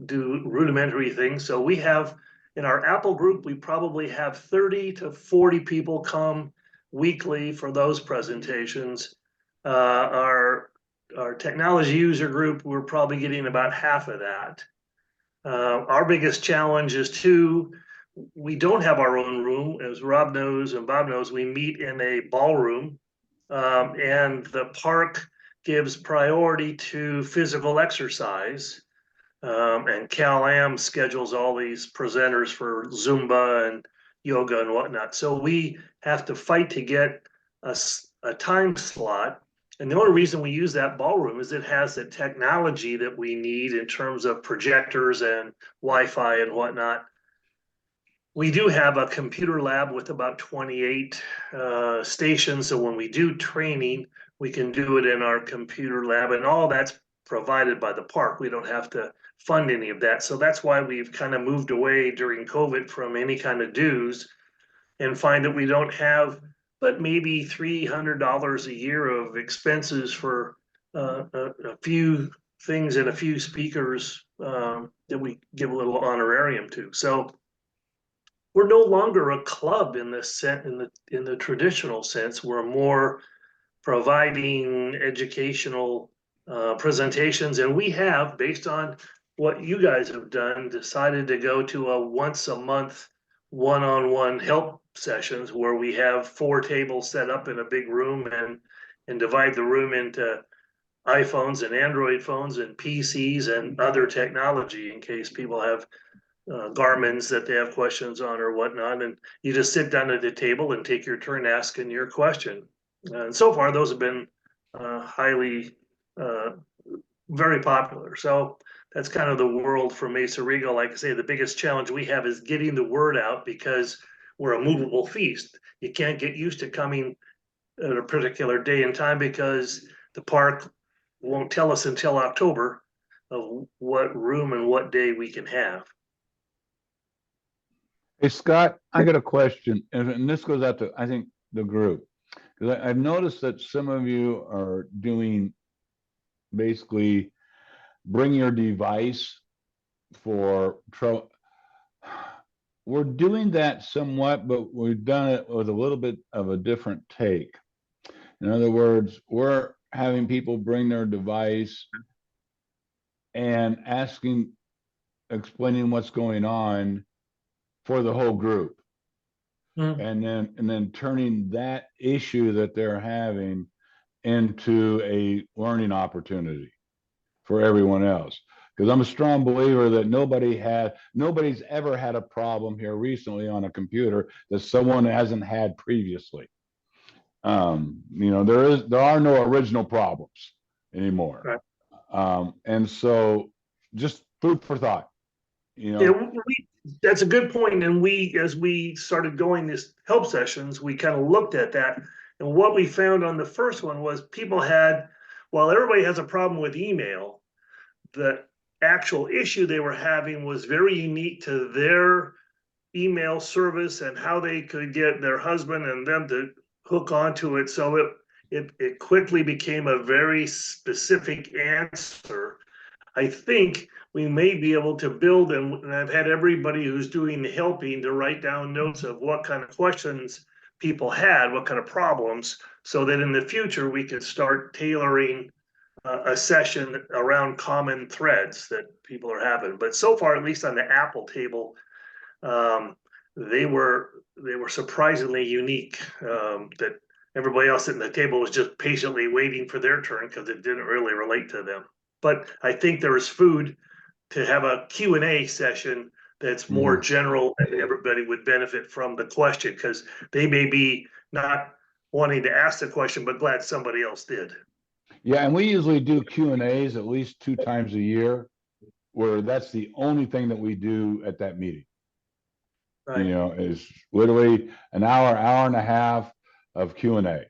do rudimentary things. So we have in our Apple group, we probably have 30 to 40 people come weekly for those presentations. Our technology user group, we're probably getting about half of that. Our biggest challenge is we don't have our own room. As Rob knows and Bob knows, we meet in a ballroom, and the park gives priority to physical exercise. And Cal Am schedules all these presenters for Zumba and yoga and whatnot. So we have to fight to get a time slot. And the only reason we use that ballroom is it has the technology that we need in terms of projectors and Wi-Fi and whatnot. We do have a computer lab with about 28 stations. So when we do training, we can do it in our computer lab, and all that's provided by the park. We don't have to fund any of that. So that's why we've kind of moved away during COVID from any kind of dues and find that we don't have but maybe $300 a year of expenses for a few things and a few speakers that we give a little honorarium to. So we're no longer a club in the traditional sense. We're more providing educational presentations, and we have, based on what you guys have done, decided to go to a once a month one-on-one help sessions where we have 4 tables set up in a big room and divide the room into iPhones and Android phones and PCs and other technology in case people have Garmin's that they have questions on or whatnot, and you just sit down at the table and take your turn asking your question. And so far, those have been highly, very popular. So that's kind of the world for Mesa Regal. Like I say, the biggest challenge we have is getting the word out because we're a movable feast. You can't get used to coming at a particular day and time because the park won't tell us until October of what room and what day we can have. Hey, Scott, I got a question, and this goes out to, I think, the group. Because I've noticed that some of you are doing basically bring your device for we're doing that somewhat, but we've done it with a little bit of a different take. In other words, we're having people bring their device and explaining what's going on for the whole group. And then turning that issue that they're having into a learning opportunity for everyone else. Because I'm a strong believer that nobody's ever had a problem here recently on a computer that someone hasn't had previously. There are no original problems anymore. Right. And so just food for thought, Yeah, that's a good point. And as we started going this help sessions, we kind of looked at that. And what we found on the first one was people had, while everybody has a problem with email, the actual issue they were having was very unique to their email service and how they could get their husband and them to hook onto it. So it quickly became a very specific answer. I think we may be able to build, and I've had everybody who's doing the helping to write down notes of what kind of questions people had, what kind of problems, so that in the future we could start tailoring a session around common threads that people are having. But so far, at least on the Apple table, they were surprisingly unique. That everybody else at the table was just patiently waiting for their turn because it didn't really relate to them. But I think there is food to have a Q&A session that's more general and everybody would benefit from the question because they may be not wanting to ask the question, but glad somebody else did. Yeah, and we usually do Q&As at least 2 times a year, where that's the only thing that we do at that meeting. Right. Is literally an hour and a half of Q&A.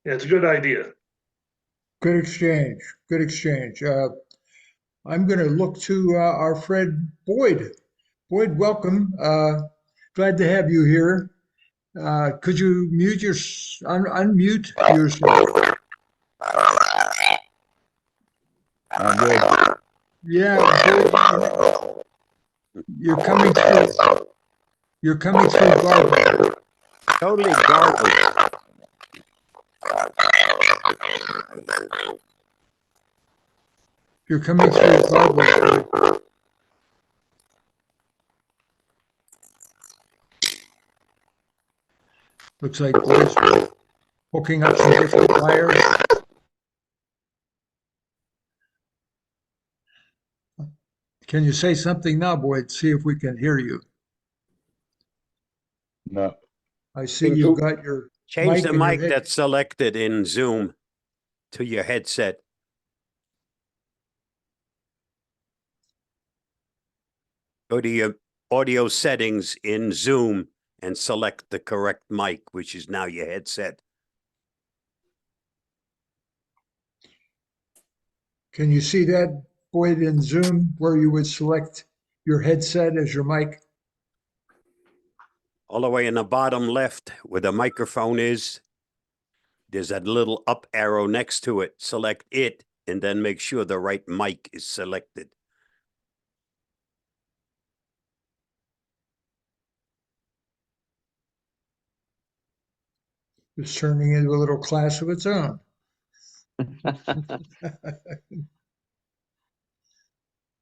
Yeah, it's a good idea. Good exchange, good exchange. I'm going to look to our friend Boyd. Boyd, welcome. Glad to have you here. Could you unmute yourself? Good. Yeah, Boyd, you're coming through. You're coming through garbled. Totally garbled. You're coming through garbled. Looks like Boyd's hooking up some different wires. Can you say something now, Boyd? See if we can hear you. No. I see you've got your Change the in your mic head. that's selected in Zoom to your headset. Go to your audio settings in Zoom and select the correct mic, which is now your headset. Can you see that, Boyd, in Zoom, where you would select your headset as your mic? All the way in the bottom left where the microphone is, there's that little up arrow next to it. Select it and then make sure the right mic is selected. It's turning into a little class of its own.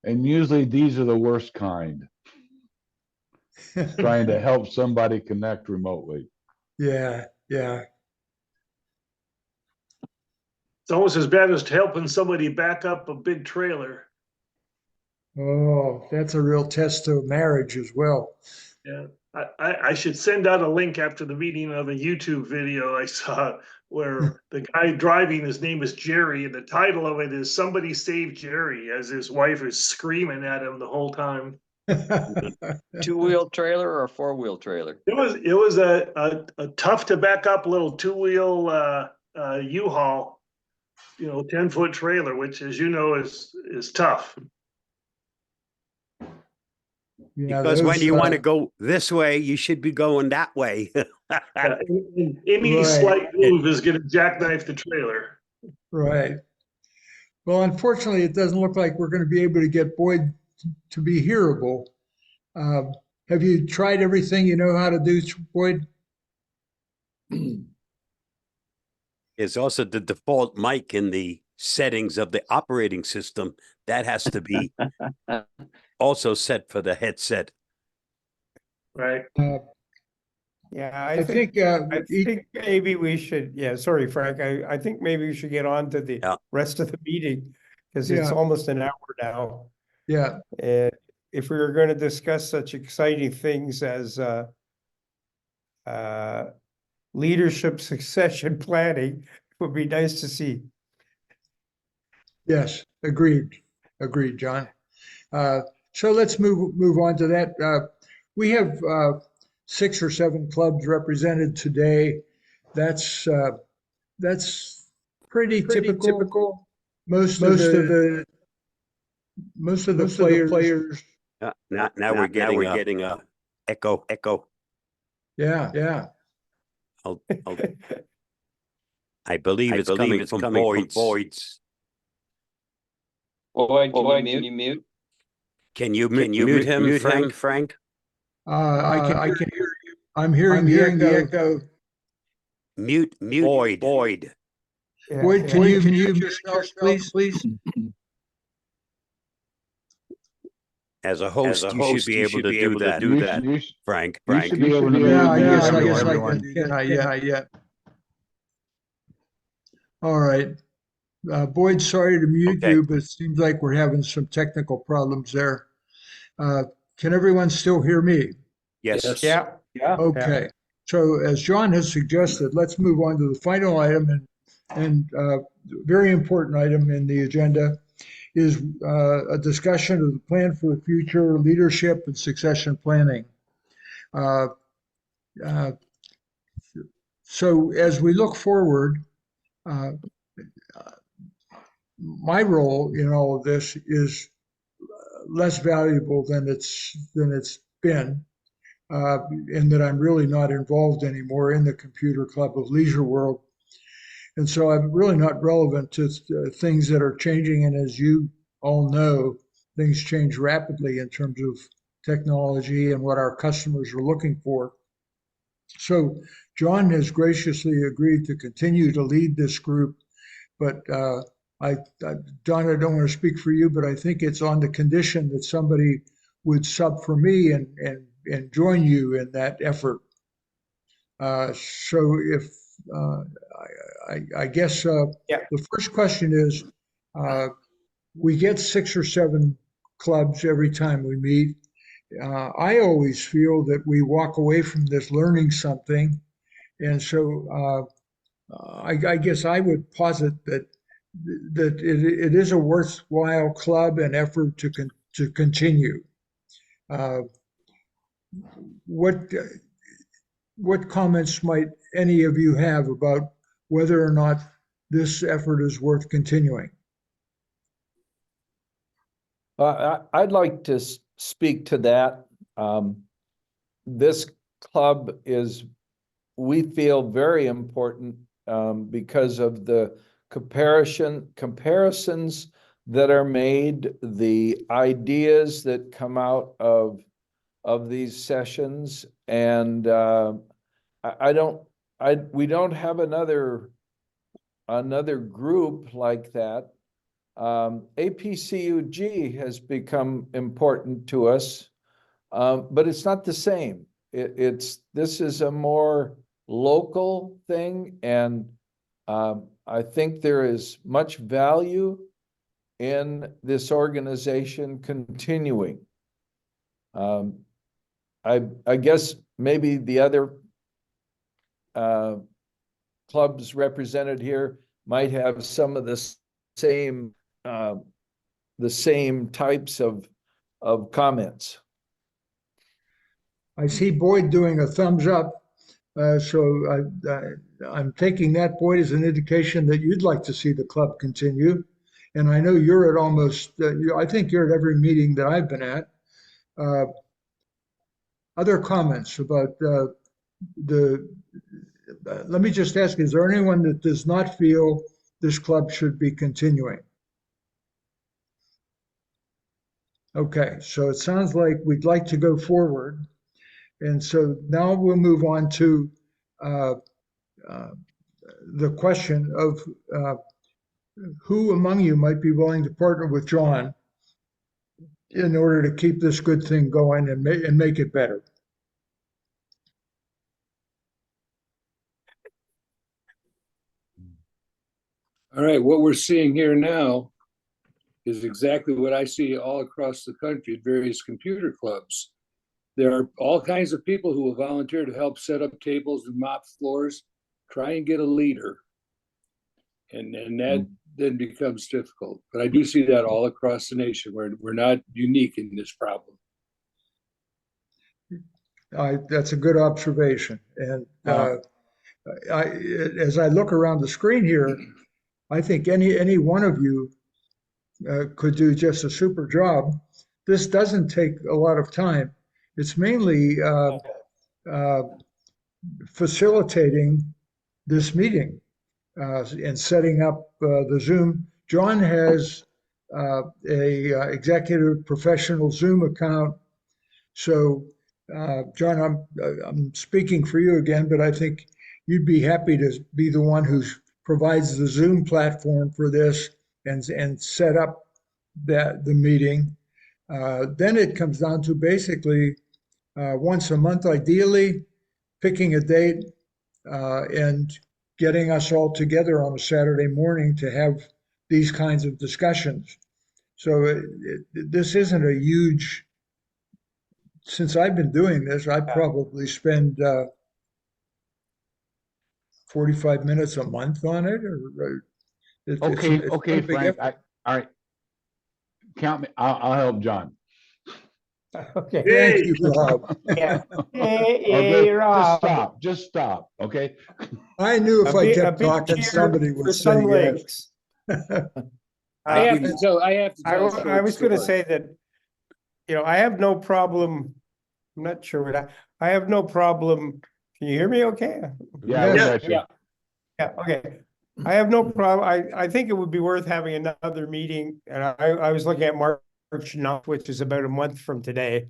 And usually these are the worst kind, trying to help somebody connect remotely. Yeah, yeah. It's almost as bad as helping somebody back up a big trailer. Oh, that's a real test of marriage as well. Yeah, I should send out a link after the meeting of a YouTube video I saw where the guy driving, his name is Jerry, and the title of it is "Somebody Save Jerry," as his wife is screaming at him the whole time. 2-wheel trailer or a 4-wheel trailer? It was a tough to back up little 2-wheel U-Haul, 10-foot trailer, which, as you know, is tough. Yeah, Because when those, you want to go this way, you should be going that way. Any Right. slight move is going to jackknife the trailer. right. Well, unfortunately, it doesn't look like we're going to be able to get Boyd to be hearable. Have you tried everything you know how to do, Boyd? It's also the default mic in the settings of the operating system. That has to be also set for the headset. Right. Yeah, I think I think maybe we should, yeah, sorry, Frank, I think maybe we should get on to the Yeah. rest of the meeting because it's Yeah. almost an hour now. yeah, And if we were going to discuss such exciting things as leadership succession planning would be nice to see. Yes, agreed, John. So let's move on to that. We have 6 or 7 clubs represented today. That's pretty typical. Most of the players. Now we're getting a echo. Yeah. I believe it's coming from Boyd's. Boyd, can you mute? Can you mute him, Frank? I can hear you. I'm hearing the echo. Mute Boyd. Yeah, Boyd, yeah. can you mute yourself, please? As a host, you should be able to do that, Frank. You should be able to. Yeah, I guess I everyone. can. Not yet. All right. Boyd, sorry to mute Okay. you, but it seems like we're having some technical problems there. Can everyone still hear me? Yes. Yeah. Okay. So as John has suggested, let's move on to the final item and very important item in the agenda is a discussion of the plan for the future, leadership and succession planning. So as we look forward, my role in all of this is less valuable than it's been, in that I'm really not involved anymore in the Computer Club of Leisure World. And so I'm really not relevant to things that are changing. And as you all know, things change rapidly in terms of technology and what our customers are looking for. So John has graciously agreed to continue to lead this group, but Don, I don't want to speak for you, but I think it's on the condition that somebody would sub for me and join you in that effort. So if I guess the first question is, we get 6 or 7 clubs every time we meet. I always feel that we walk away from this learning something, and so I guess I would posit that it is a worthwhile club and effort to continue. What comments might any of you have about whether or not this effort is worth continuing? I'd like to speak to that. This club is, we feel, very important because of the comparisons that are made, the ideas that come out of these sessions, and we don't have another group like that. APCUG has become important to us, but it's not the same. This is a more local thing, and I think there is much value in this organization continuing. I guess maybe the other clubs represented here might have some of the same types of comments. I see Boyd doing a thumbs up, so I'm taking that, Boyd, as an indication that you'd like to see the club continue. And I know you're at almost, I think you're at every meeting that I've been at. Other comments about let me just ask, is there anyone that does not feel this club should be continuing? Okay, so it sounds like we'd like to go forward. And so now we'll move on to the question of who among you might be willing to partner with John in order to keep this good thing going and make it better. All right, what we're seeing here now is exactly what I see all across the country at various computer clubs. There are all kinds of people who will volunteer to help set up tables and mop floors, try and get a leader. And that then becomes difficult. But I do see that all across the nation where we're not unique in this problem. That's a good observation. And as I look around the screen here, I think any one of you could do just a super job. This doesn't take a lot of time. It's mainly facilitating this meeting and setting up the Zoom. John has a executive professional Zoom account. So, John, I'm speaking for you again, but I think you'd be happy to be the one who provides the Zoom platform for this and set up the meeting. Then it comes down to basically once a month, ideally, picking a date and getting us all together on a Saturday morning to have these kinds of discussions. So this isn't a huge, since I've been doing this, I probably spend 45 minutes a month on it. Okay, Frank, all right. Count me, I'll help John. Okay. Thank you, Rob. Yeah. Or Hey, Rob. just stop, okay? I knew if A I big- a kept big talking, cheer somebody for would say Sun yes. Lakes. I have to tell I was going to story. say that, I have no problem. I'm not sure what I have no problem. Can you hear me okay? Yeah, we Yes. got you. Yeah, okay. I have no problem. I think it would be worth having another meeting. And I was looking at March 9th, which is about a month from today.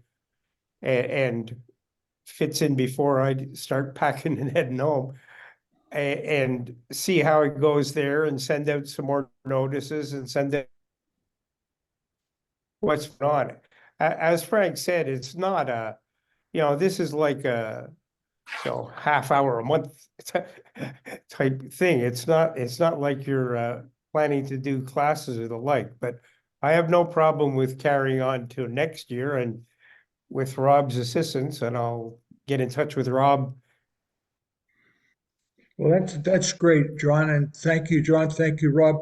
And fits in before I start packing and heading home. And see how it goes there and send out some more notices and send out what's going on. As Frank said, it's not this is like a half hour a month type thing. It's not like you're planning to do classes or the like, but I have no problem with carrying on to next year and with Rob's assistance, and I'll get in touch with Rob. Well, that's great, John, and thank you, John. Thank you, Rob.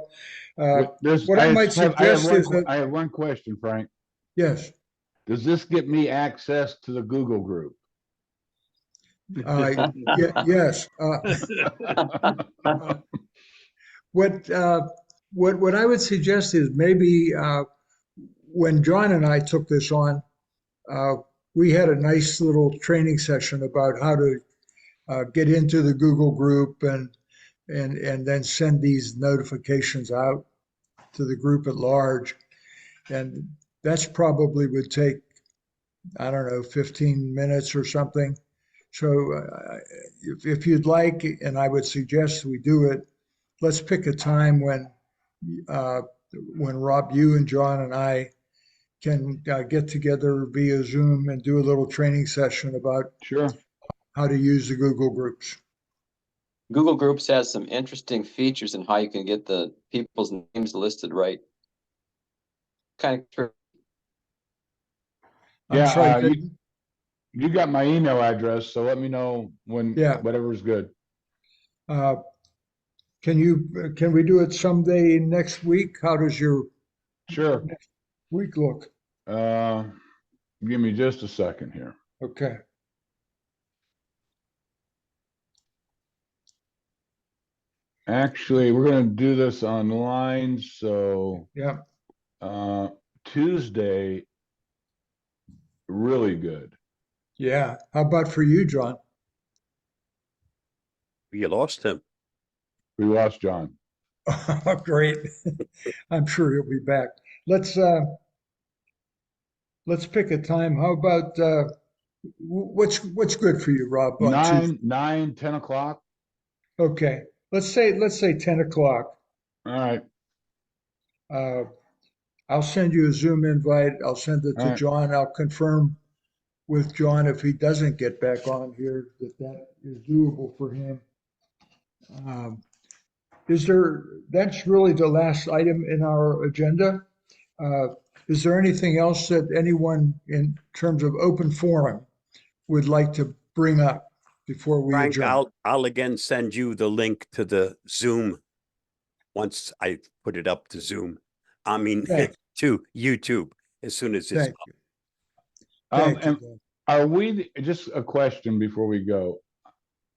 What I might I have suggest is that, I have one question, Frank. yes, Does this get me access to the Google group? yes. What I would suggest is maybe when John and I took this on, we had a nice little training session about how to get into the Google group and then send these notifications out to the group at large. And that's probably would take, I don't know, 15 minutes or something. So if you'd like, and I would suggest we do it, let's pick a time when Rob, you and John and I can get together via Zoom and do a little training session about Sure. how to use the Google groups. Google Groups has some interesting features in how you can get the people's names listed right. Kind of I'm Yeah, sorry, you got my email address, so let me know when Yeah. whatever's good. can we do it someday next week? How does your Sure. week look? Give me just a second here. Okay. Actually, we're gonna do this online, so Yeah. Tuesday, really good. Yeah. How about for you, John? You lost him. We lost John. Great. I'm sure he'll be back. Let's pick a time. How about what's good for you, Rob? On Tuesday? 10 o'clock. Okay. Let's say 10 o'clock. All right. I'll send you a Zoom invite. I'll send it to All right. John. I'll confirm with John if he doesn't get back on here that is doable for him. That's really the last item in our agenda. Is there anything else that anyone in terms of open forum would like to bring up before we Frank, adjourn? I'll again send you the link to the Zoom once I put it up to Zoom. I mean, Thank to YouTube as soon as it's Thank up. you. Thank you. And Dan. are we, just a question before we go.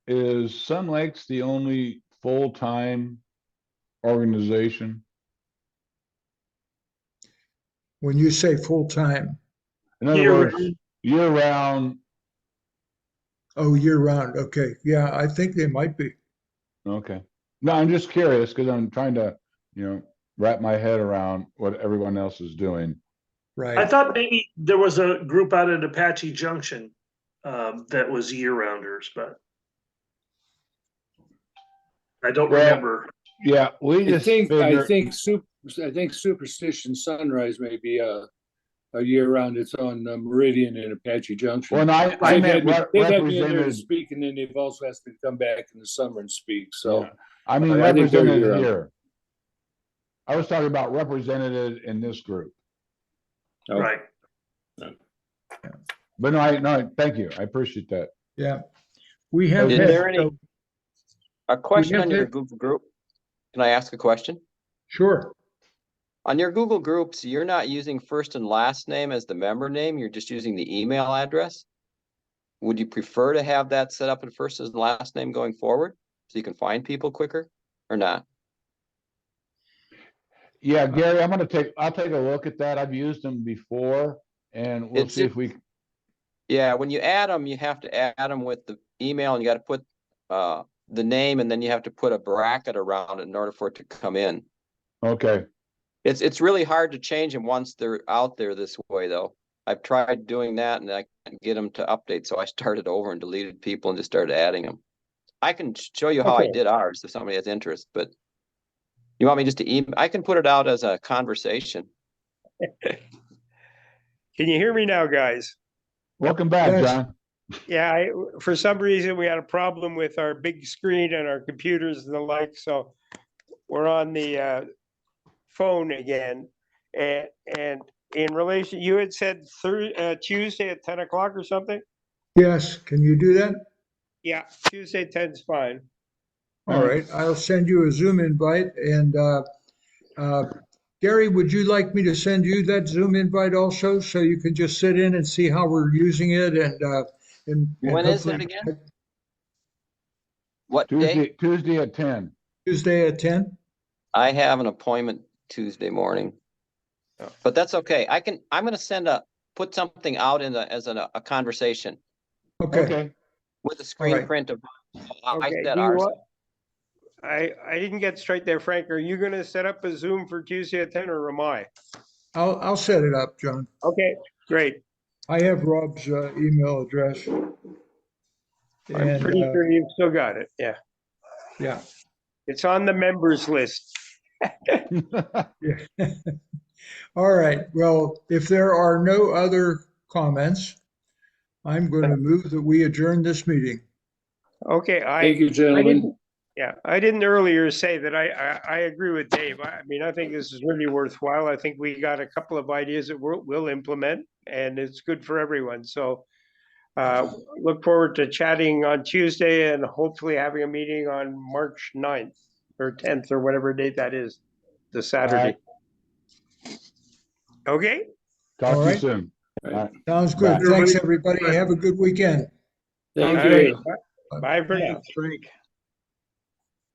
Is Sun Lakes the only full-time organization? When you say full-time, In other Year words, round. year-round? oh, year-round, okay, yeah, I think they might be. Okay. No, I'm just curious because I'm trying to, wrap my head around what everyone else is doing. I Right. thought maybe there was a group out at Apache Junction that was year rounders, but I don't Well, remember. Yeah, we I just think, figure, I think Superstition Sunrise may be a year round. It's on Meridian and Apache Junction. well, I They've meant they've had me in there to represented, speak, and then they've also asked me to come back in the summer and speak, so. yeah, I mean I think they're represented year-round. here. I was talking about represented in this group, Oh. Right. but no, thank you. I appreciate that. Yeah. We have Is had, there any, a question have on your had- Google group? Can I ask a question? sure, On your Google Groups, you're not using first and last name as the member name, you're just using the email address? Would you prefer to have that set up in first and last name going forward, so you can find people quicker, or not? Yeah, Gary, I'll take a look at that. I've used them before and we'll It's see just- if we, Yeah, when you add them, you have to add them with the email, and you gotta put the name, and then you have to put a bracket around it in order for it to come in. okay. It's really hard to change them once they're out there this way, though. I've tried doing that and I can't get them to update, so I started over and deleted people and just started adding them. I can show you how I Okay. did ours if somebody has interest, but you want me just to email? I can put it out as a conversation. Can you hear me now, guys? Welcome back, Yes. John. Yeah, for some reason, we had a problem with our big screen and our computers and the like, so we're on the phone again. And in relation, you had said Tuesday at 10 o'clock or something? yes, can you do that? Yeah, Tuesday 10's fine. All right, I'll send you a Zoom invite and Gary, would you like me to send you that Zoom invite also, so you can just sit in and see how we're using it and When is it hopefully again? What day? Tuesday at 10. Tuesday at 10? I have an appointment Tuesday morning. But that's okay. I'm gonna put something out as a conversation Okay, Okay. with a screen Alright. print of how I Okay, said do you ours. want? I didn't get straight there, Frank. Are you gonna set up a Zoom for Tuesday at 10 or am I? I'll set it up, John. Okay, great. I have Rob's email address. I'm And, pretty sure you've still got it. Yeah, yeah. it's on the members list. Yeah. All right, well, if there are no other comments, I'm going to move that we adjourn this meeting. Okay, Thank you, I gentlemen. didn't, yeah, I didn't earlier say that I agree with Dave. I mean, I think this is really worthwhile. I think we got a couple of ideas that we'll implement and it's good for everyone. So look forward to chatting on Tuesday and hopefully having a meeting on March 9th or 10th or whatever date that is, the Saturday. Okay, Talk to you Alright. soon. All right. Sounds good. Bye. Thanks, everybody. Have a good weekend. Thank all right. you. Bye for now. Thanks, Frank.